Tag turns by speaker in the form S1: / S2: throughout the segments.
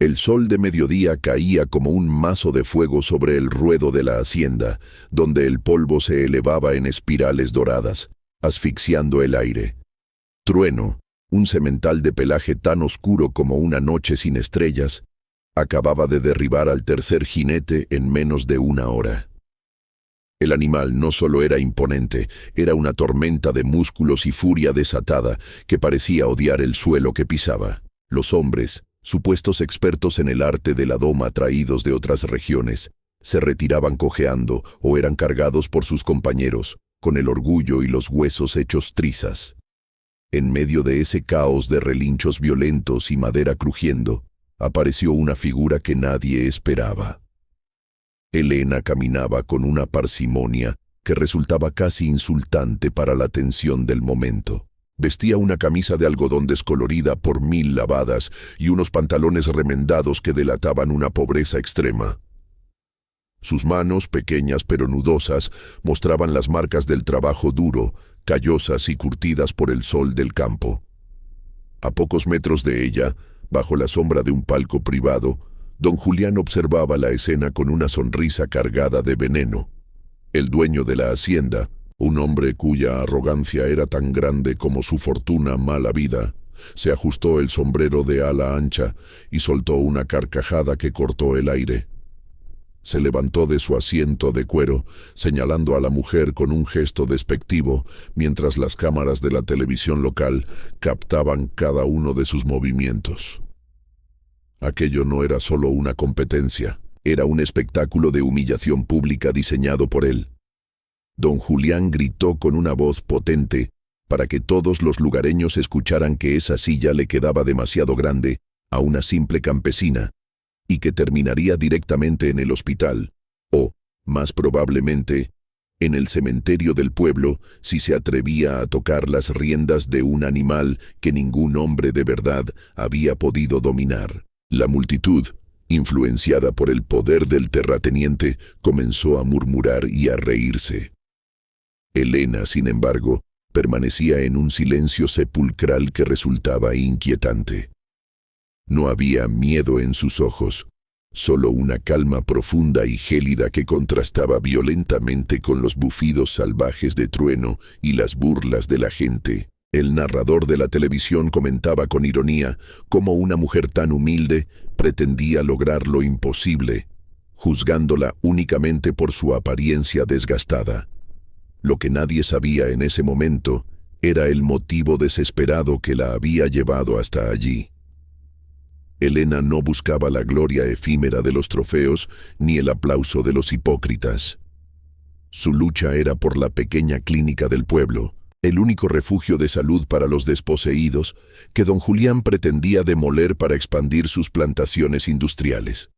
S1: El sol de mediodía caía como un mazo de fuego sobre el ruedo de la hacienda, donde el polvo se elevaba en espirales doradas, asfixiando el aire. Trueno, un semental de pelaje tan oscuro como una noche sin estrellas, acababa de derribar al tercer jinete en menos de una hora. El animal no solo era imponente, era una tormenta de músculos y furia desatada que parecía odiar el suelo que pisaba. Los hombres, supuestos expertos en el arte de la doma traídos de otras regiones, se retiraban cojeando o eran cargados por sus compañeros, con el orgullo y los huesos hechos trizas. En medio de ese caos de relinchos violentos y madera crujiendo, apareció una figura que nadie esperaba. Elena caminaba con una parsimonia que resultaba casi insultante para la tensión del momento. Vestía una camisa de algodón descolorida por 1000 lavadas y unos pantalones remendados que delataban una pobreza extrema. Sus manos, pequeñas pero nudosas, mostraban las marcas del trabajo duro, callosas y curtidas por el sol del campo. A pocos metros de ella, bajo la sombra de un palco privado, don Julián observaba la escena con una sonrisa cargada de veneno. El dueño de la hacienda, un hombre cuya arrogancia era tan grande como su fortuna mal habida, se ajustó el sombrero de ala ancha y soltó una carcajada que cortó el aire. Se levantó de su asiento de cuero, señalando a la mujer con un gesto despectivo, mientras las cámaras de la televisión local captaban cada uno de sus movimientos. Aquello no era solo una competencia, era un espectáculo de humillación pública diseñado por él. Don Julián gritó con una voz potente para que todos los lugareños escucharan que esa silla le quedaba demasiado grande a una simple campesina y que terminaría directamente en el hospital, o, más probablemente, en el cementerio del pueblo si se atrevía a tocar las riendas de un animal que ningún hombre de verdad había podido dominar. La multitud, influenciada por el poder del terrateniente, comenzó a murmurar y a reírse. Elena, sin embargo, permanecía en un silencio sepulcral que resultaba inquietante. No había miedo en sus ojos, solo una calma profunda y gélida que contrastaba violentamente con los bufidos salvajes de Trueno y las burlas de la gente. El narrador de la televisión comentaba con ironía cómo una mujer tan humilde pretendía lograr lo imposible, juzgándola únicamente por su apariencia desgastada. Lo que nadie sabía en ese momento era el motivo desesperado que la había llevado hasta allí. Elena no buscaba la gloria efímera de los trofeos ni el aplauso de los hipócritas. Su lucha era por la pequeña clínica del pueblo, el único refugio de salud para los desposeídos que don Julián pretendía demoler para expandir sus plantaciones industriales.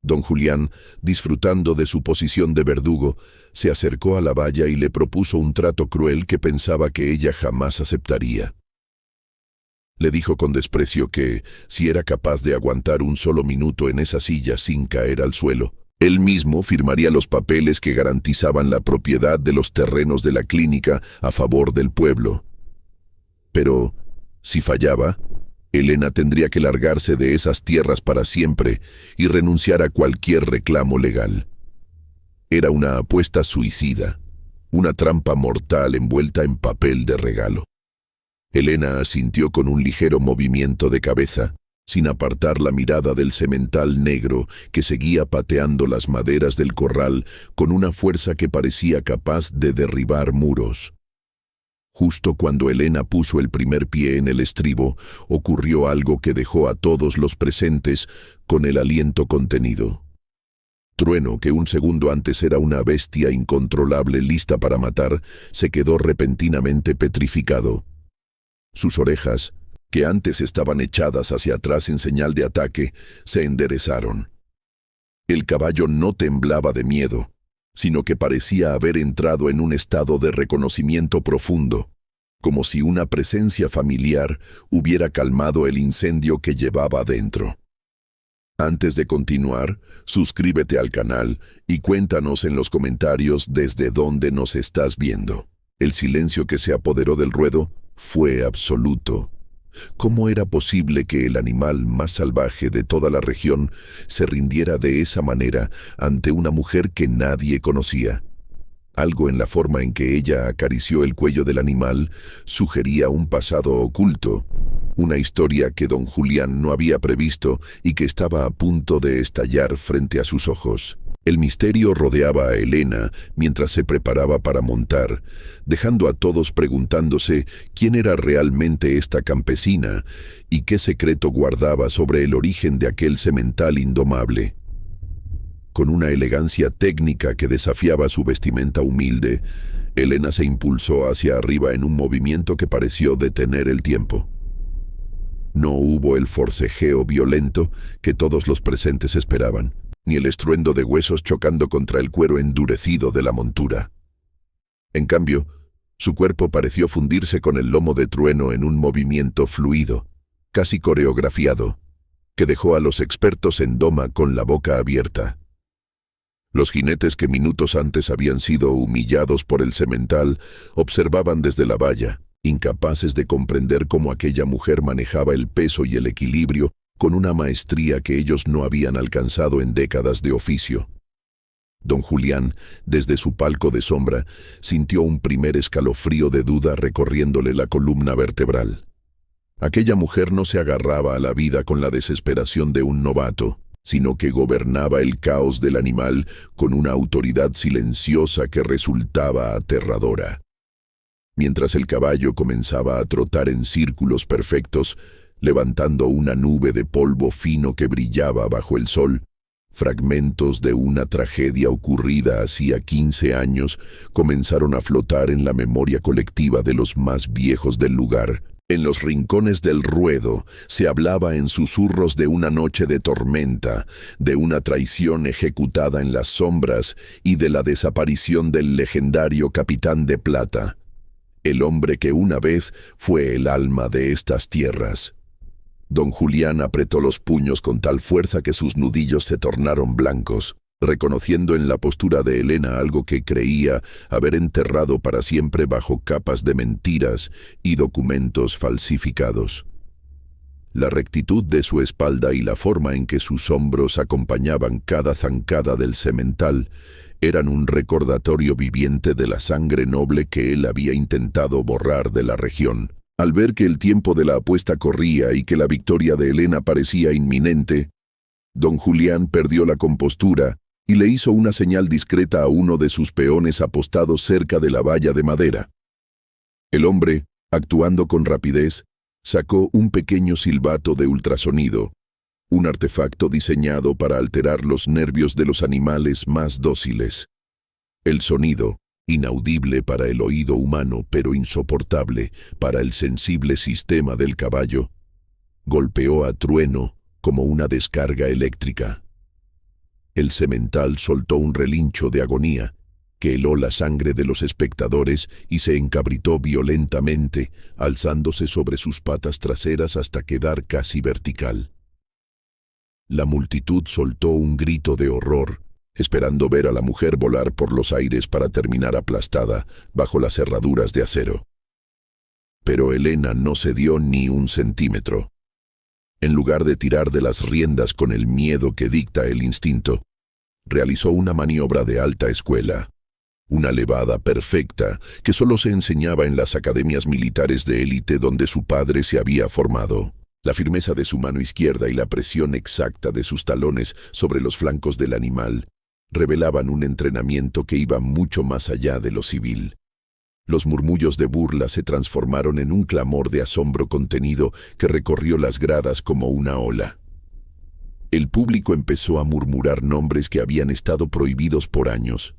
S1: Don Julián, disfrutando de su posición de verdugo, se acercó a la valla y le propuso un trato cruel que pensaba que ella jamás aceptaría. Le dijo con desprecio que, si era capaz de aguantar un solo minuto en esa silla sin caer al suelo, él mismo firmaría los papeles que garantizaban la propiedad de los terrenos de la clínica a favor del pueblo. Pero, si fallaba, Elena tendría que largarse de esas tierras para siempre y renunciar a cualquier reclamo legal. Era una apuesta suicida, una trampa mortal envuelta en papel de regalo. Elena asintió con un ligero movimiento de cabeza, sin apartar la mirada del semental negro que seguía pateando las maderas del corral con una fuerza que parecía capaz de derribar muros. Justo cuando Elena puso el primer pie en el estribo, ocurrió algo que dejó a todos los presentes con el aliento contenido. Trueno, que un segundo antes era una bestia incontrolable lista para matar, se quedó repentinamente petrificado. Sus orejas, que antes estaban echadas hacia atrás en señal de ataque, se enderezaron. El caballo no temblaba de miedo, sino que parecía haber entrado en un estado de reconocimiento profundo, como si una presencia familiar hubiera calmado el incendio que llevaba dentro. Antes de continuar, suscríbete al canal y cuéntanos en los comentarios desde dónde nos estás viendo. El silencio que se apoderó del ruedo fue absoluto. ¿Cómo era posible que el animal más salvaje de toda la región se rindiera de esa manera ante una mujer que nadie conocía? Algo en la forma en que ella acarició el cuello del animal sugería un pasado oculto, una historia que don Julián no había previsto y que estaba a punto de estallar frente a sus ojos. El misterio rodeaba a Elena mientras se preparaba para montar, dejando a todos preguntándose quién era realmente esta campesina y qué secreto guardaba sobre el origen de aquel semental indomable. Con una elegancia técnica que desafiaba su vestimenta humilde, Elena se impulsó hacia arriba en un movimiento que pareció detener el tiempo. No hubo el forcejeo violento que todos los presentes esperaban, ni el estruendo de huesos chocando contra el cuero endurecido de la montura. En cambio, su cuerpo pareció fundirse con el lomo de Trueno en un movimiento fluido, casi coreografiado, que dejó a los expertos en doma con la boca abierta. Los jinetes que minutos antes habían sido humillados por el semental observaban desde la valla, incapaces de comprender cómo aquella mujer manejaba el peso y el equilibrio con una maestría que ellos no habían alcanzado en décadas de oficio. Don Julián, desde su palco de sombra, sintió un primer escalofrío de duda recorriéndole la columna vertebral. Aquella mujer no se agarraba a la vida con la desesperación de un novato, sino que gobernaba el caos del animal con una autoridad silenciosa que resultaba aterradora. Mientras el caballo comenzaba a trotar en círculos perfectos, levantando una nube de polvo fino que brillaba bajo el sol, fragmentos de una tragedia ocurrida hacía 15 años comenzaron a flotar en la memoria colectiva de los más viejos del lugar. En los rincones del ruedo se hablaba en susurros de una noche de tormenta, de una traición ejecutada en las sombras y de la desaparición del legendario Capitán de Plata, el hombre que una vez fue el alma de estas tierras. Don Julián apretó los puños con tal fuerza que sus nudillos se tornaron blancos, reconociendo en la postura de Elena algo que creía haber enterrado para siempre bajo capas de mentiras y documentos falsificados. La rectitud de su espalda y la forma en que sus hombros acompañaban cada zancada del semental eran un recordatorio viviente de la sangre noble que él había intentado borrar de la región. Al ver que el tiempo de la apuesta corría y que la victoria de Elena parecía inminente, don Julián perdió la compostura y le hizo una señal discreta a uno de sus peones apostados cerca de la valla de madera. El hombre, actuando con rapidez, sacó un pequeño silbato de ultrasonido, un artefacto diseñado para alterar los nervios de los animales más dóciles. El sonido, inaudible para el oído humano pero insoportable para el sensible sistema del caballo, golpeó a Trueno como una descarga eléctrica. El semental soltó un relincho de agonía que heló la sangre de los espectadores y se encabritó violentamente, alzándose sobre sus patas traseras hasta quedar casi vertical. La multitud soltó un grito de horror, esperando ver a la mujer volar por los aires para terminar aplastada bajo las cerraduras de acero. Pero Elena no cedió ni un centímetro. En lugar de tirar de las riendas con el miedo que dicta el instinto, realizó una maniobra de alta escuela, una levada perfecta que solo se enseñaba en las academias militares de élite donde su padre se había formado. La firmeza de su mano izquierda y la presión exacta de sus talones sobre los flancos del animal revelaban un entrenamiento que iba mucho más allá de lo civil. Los murmullos de burla se transformaron en un clamor de asombro contenido que recorrió las gradas como una ola. El público empezó a murmurar nombres que habían estado prohibidos por años.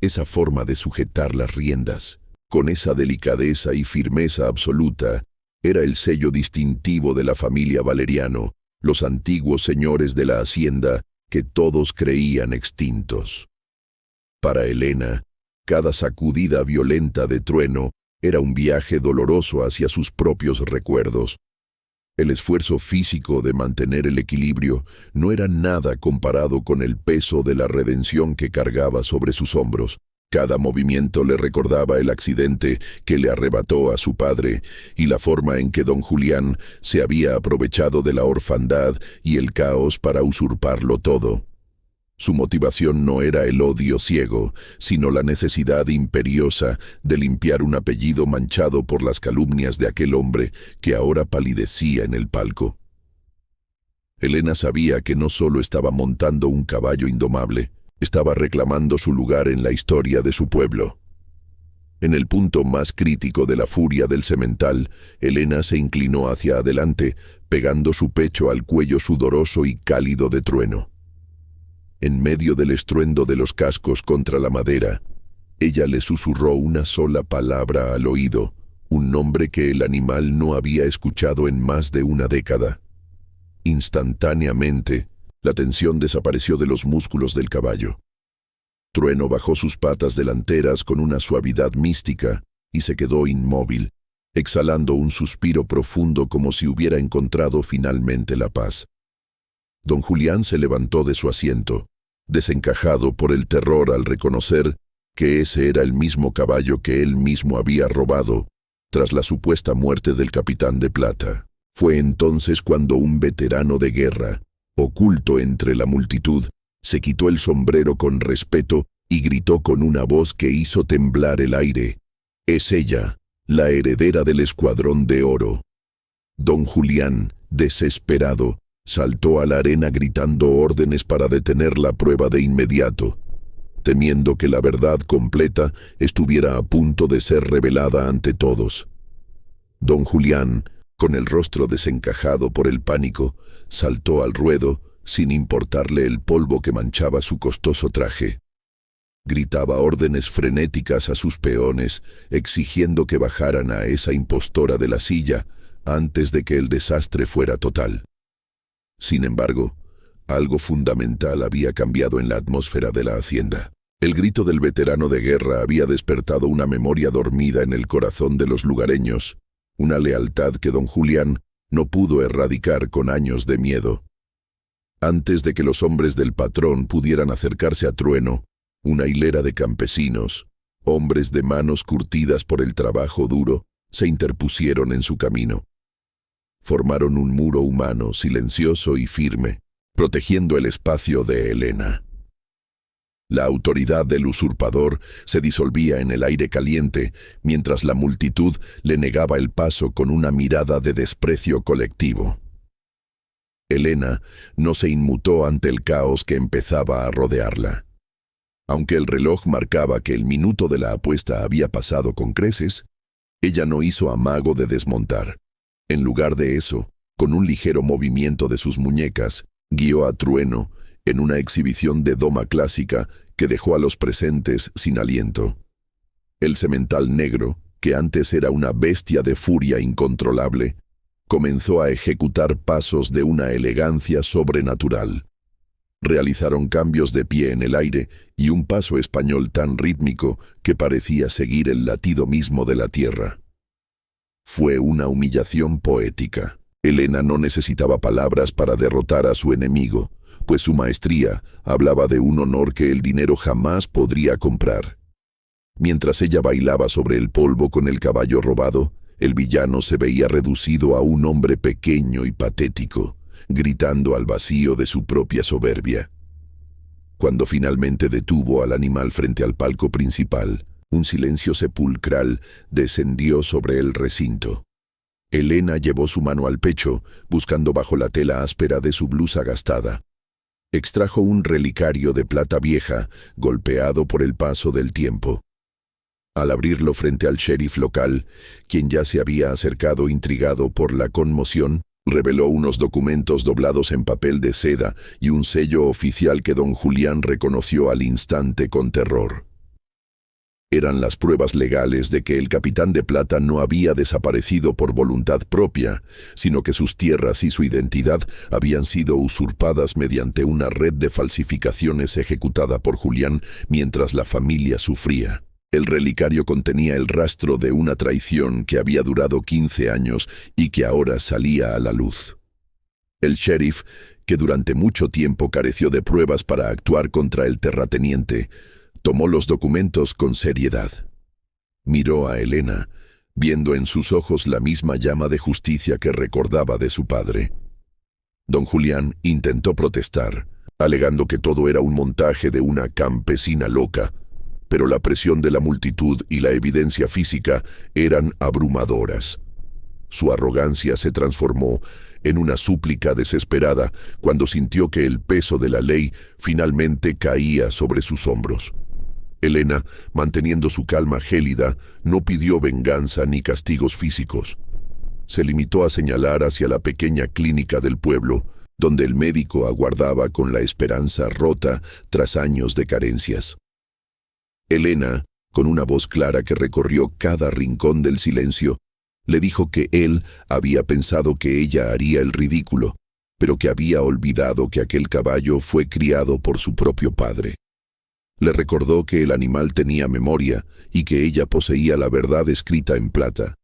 S1: Esa forma de sujetar las riendas, con esa delicadeza y firmeza absoluta, era el sello distintivo de la familia Valeriano, los antiguos señores de la hacienda que todos creían extintos. Para Elena, cada sacudida violenta de Trueno era un viaje doloroso hacia sus propios recuerdos. El esfuerzo físico de mantener el equilibrio no era nada comparado con el peso de la redención que cargaba sobre sus hombros. Cada movimiento le recordaba el accidente que le arrebató a su padre y la forma en que don Julián se había aprovechado de la orfandad y el caos para usurparlo todo. Su motivación no era el odio ciego, sino la necesidad imperiosa de limpiar un apellido manchado por las calumnias de aquel hombre que ahora palidecía en el palco. Elena sabía que no solo estaba montando un caballo indomable, estaba reclamando su lugar en la historia de su pueblo. En el punto más crítico de la furia del semental, Elena se inclinó hacia adelante, pegando su pecho al cuello sudoroso y cálido de Trueno. En medio del estruendo de los cascos contra la madera, ella le susurró una sola palabra al oído, un nombre que el animal no había escuchado en más de una década. Instantáneamente, la tensión desapareció de los músculos del caballo. Trueno bajó sus patas delanteras con una suavidad mística y se quedó inmóvil, exhalando un suspiro profundo como si hubiera encontrado finalmente la paz. Don Julián se levantó de su asiento, desencajado por el terror al reconocer que ese era el mismo caballo que él mismo había robado tras la supuesta muerte del capitán de Plata. Fue entonces cuando un veterano de guerra, oculto entre la multitud, se quitó el sombrero con respeto y gritó con una voz que hizo temblar el aire: «Es ella, la heredera del Escuadrón de Oro». Don Julián, desesperado, saltó a la arena gritando órdenes para detener la prueba de inmediato, temiendo que la verdad completa estuviera a punto de ser revelada ante todos. Don Julián, con el rostro desencajado por el pánico, saltó al ruedo sin importarle el polvo que manchaba su costoso traje. Gritaba órdenes frenéticas a sus peones, exigiendo que bajaran a esa impostora de la silla antes de que el desastre fuera total. Sin embargo, algo fundamental había cambiado en la atmósfera de la hacienda. El grito del veterano de guerra había despertado una memoria dormida en el corazón de los lugareños, una lealtad que don Julián no pudo erradicar con años de miedo. Antes de que los hombres del patrón pudieran acercarse a Trueno, una hilera de campesinos, hombres de manos curtidas por el trabajo duro, se interpusieron en su camino. Formaron un muro humano, silencioso y firme, protegiendo el espacio de Elena. La autoridad del usurpador se disolvía en el aire caliente, mientras la multitud le negaba el paso con una mirada de desprecio colectivo. Elena no se inmutó ante el caos que empezaba a rodearla. Aunque el reloj marcaba que el minuto de la apuesta había pasado con creces, ella no hizo amago de desmontar. En lugar de eso, con un ligero movimiento de sus muñecas, guió a Trueno en una exhibición de doma clásica que dejó a los presentes sin aliento. El semental negro, que antes era una bestia de furia incontrolable, comenzó a ejecutar pasos de una elegancia sobrenatural. Realizaron cambios de pie en el aire y un paso español tan rítmico que parecía seguir el latido mismo de la tierra. Fue una humillación poética. Elena no necesitaba palabras para derrotar a su enemigo, pues su maestría hablaba de un honor que el dinero jamás podría comprar. Mientras ella bailaba sobre el polvo con el caballo robado, el villano se veía reducido a un hombre pequeño y patético, gritando al vacío de su propia soberbia. Cuando finalmente detuvo al animal frente al palco principal, un silencio sepulcral descendió sobre el recinto. Elena llevó su mano al pecho, buscando bajo la tela áspera de su blusa gastada. Extrajo un relicario de plata vieja, golpeado por el paso del tiempo. Al abrirlo frente al sheriff local, quien ya se había acercado intrigado por la conmoción, reveló unos documentos doblados en papel de seda y un sello oficial que don Julián reconoció al instante con terror. Eran las pruebas legales de que el capitán de Plata no había desaparecido por voluntad propia, sino que sus tierras y su identidad habían sido usurpadas mediante una red de falsificaciones ejecutada por Julián mientras la familia sufría. El relicario contenía el rastro de una traición que había durado 15 años y que ahora salía a la luz. El sheriff, que durante mucho tiempo careció de pruebas para actuar contra el terrateniente, Tomó los documentos con seriedad. Miró a Elena, viendo en sus ojos la misma llama de justicia que recordaba de su padre. Don Julián intentó protestar, alegando que todo era un montaje de una campesina loca, pero la presión de la multitud y la evidencia física eran abrumadoras. Su arrogancia se transformó en una súplica desesperada cuando sintió que el peso de la ley finalmente caía sobre sus hombros. Elena, manteniendo su calma gélida, no pidió venganza ni castigos físicos. Se limitó a señalar hacia la pequeña clínica del pueblo, donde el médico aguardaba con la esperanza rota tras años de carencias. Elena, con una voz clara que recorrió cada rincón del silencio, le dijo que él había pensado que ella haría el ridículo, pero que había olvidado que aquel caballo fue criado por su propio padre. Le recordó que el animal tenía memoria y que ella poseía la verdad escrita en plata.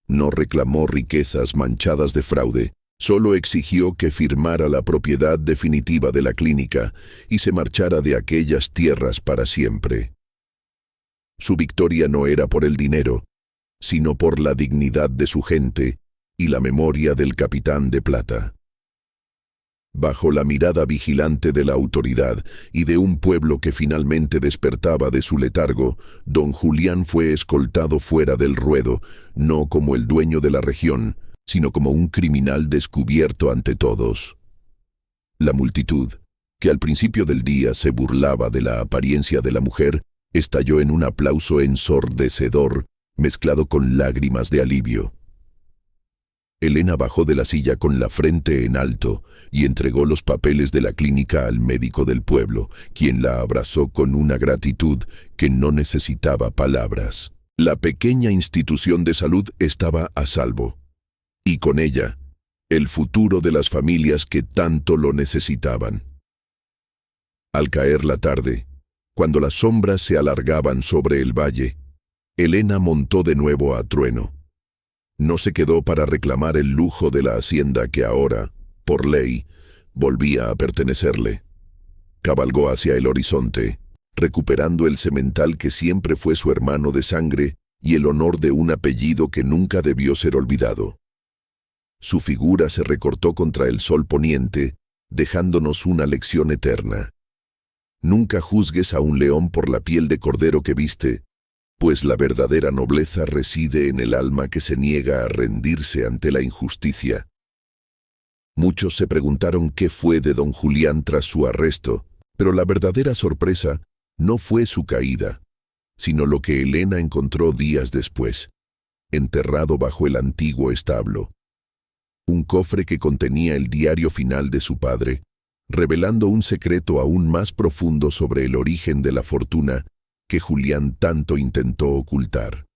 S1: No reclamó riquezas manchadas de fraude, solo exigió que firmara la propiedad definitiva de la clínica y se marchara de aquellas tierras para siempre. Su victoria no era por el dinero, sino por la dignidad de su gente y la memoria del capitán de plata. Bajo la mirada vigilante de la autoridad y de un pueblo que finalmente despertaba de su letargo, don Julián fue escoltado fuera del ruedo, no como el dueño de la región, sino como un criminal descubierto ante todos. La multitud, que al principio del día se burlaba de la apariencia de la mujer, estalló en un aplauso ensordecedor, mezclado con lágrimas de alivio. Elena bajó de la silla con la frente en alto y entregó los papeles de la clínica al médico del pueblo, quien la abrazó con una gratitud que no necesitaba palabras. La pequeña institución de salud estaba a salvo, y con ella, el futuro de las familias que tanto lo necesitaban. Al caer la tarde, cuando las sombras se alargaban sobre el valle, Elena montó de nuevo a Trueno. No se quedó para reclamar el lujo de la hacienda que ahora, por ley, volvía a pertenecerle. Cabalgó hacia el horizonte, recuperando el semental que siempre fue su hermano de sangre y el honor de un apellido que nunca debió ser olvidado. Su figura se recortó contra el sol poniente, dejándonos una lección eterna. Nunca juzgues a un león por la piel de cordero que viste, pues la verdadera nobleza reside en el alma que se niega a rendirse ante la injusticia. Muchos se preguntaron qué fue de don Julián tras su arresto, pero la verdadera sorpresa no fue su caída, sino lo que Elena encontró días después, enterrado bajo el antiguo establo. Un cofre que contenía el diario final de su padre, revelando un secreto aún más profundo sobre el origen de la fortuna que Julián tanto intentó ocultar.